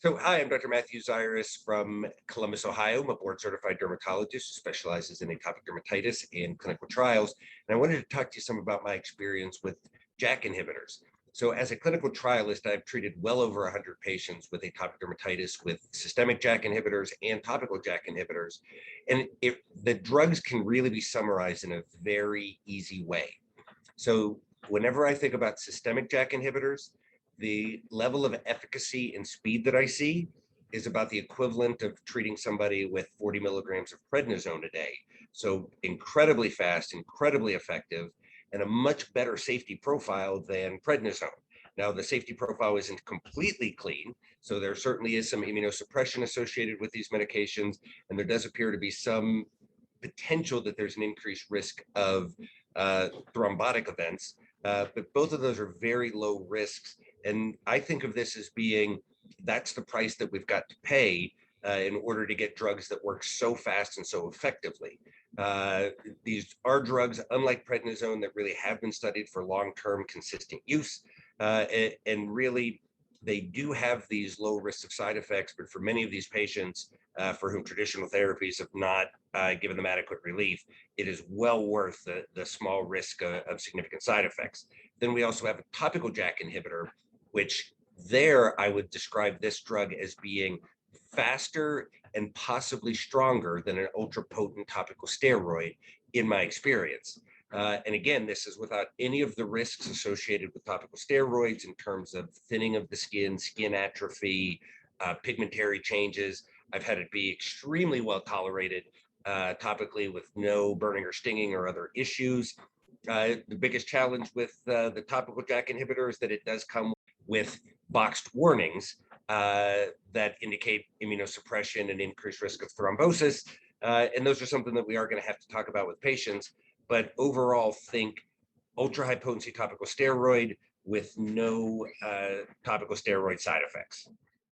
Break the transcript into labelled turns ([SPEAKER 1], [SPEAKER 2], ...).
[SPEAKER 1] So, hi, I'm Dr. Matthew Zirwas from Columbus, Ohio. I'm a board certified dermatologist who specializes in atopic dermatitis and clinical trials. And I wanted to talk to you some about my experience with JAK inhibitors. So, as a clinical trialist, I've treated well over 100 patients with atopic dermatitis with systemic JAK inhibitors and topical JAK inhibitors. And the drugs can really be summarized in a very easy way. So, whenever I think about systemic JAK inhibitors, the level of efficacy and speed that I see is about the equivalent of treating somebody with 40 milligrams of prednisone a day. So incredibly fast, incredibly effective, and a much better safety profile than prednisone. Now, the safety profile isn't completely clean, so there certainly is some immunosuppression associated with these medications, and there does appear to be some potential that there's an increased risk of thrombotic events. But both of those are very low risks. And I think of this as being that's the price that we've got to pay in order to get drugs that work so fast and so effectively. These are drugs, unlike prednisone, that really have been studied for long-term consistent use. And really, they do have these low risks of side effects, but for many of these patients for whom traditional therapies have not given them adequate relief, it is well worth the small risk of significant side effects. Then we also have a topical JAK inhibitor, which there I would describe this drug as being faster and possibly stronger than an ultra potent topical steroid in my experience. And again, this is without any of the risks associated with topical steroids in terms of thinning of the skin atrophy, pigmentary changes. I've had it be extremely well tolerated topically with no burning or stinging or other issues. The biggest challenge with the topical JAK inhibitor is that it does come with boxed warnings that indicate immunosuppression and increased risk of thrombosis. And those are something that we are going to have to talk about with patients. But overall, think ultra high potency topical steroid with no topical steroid side effects.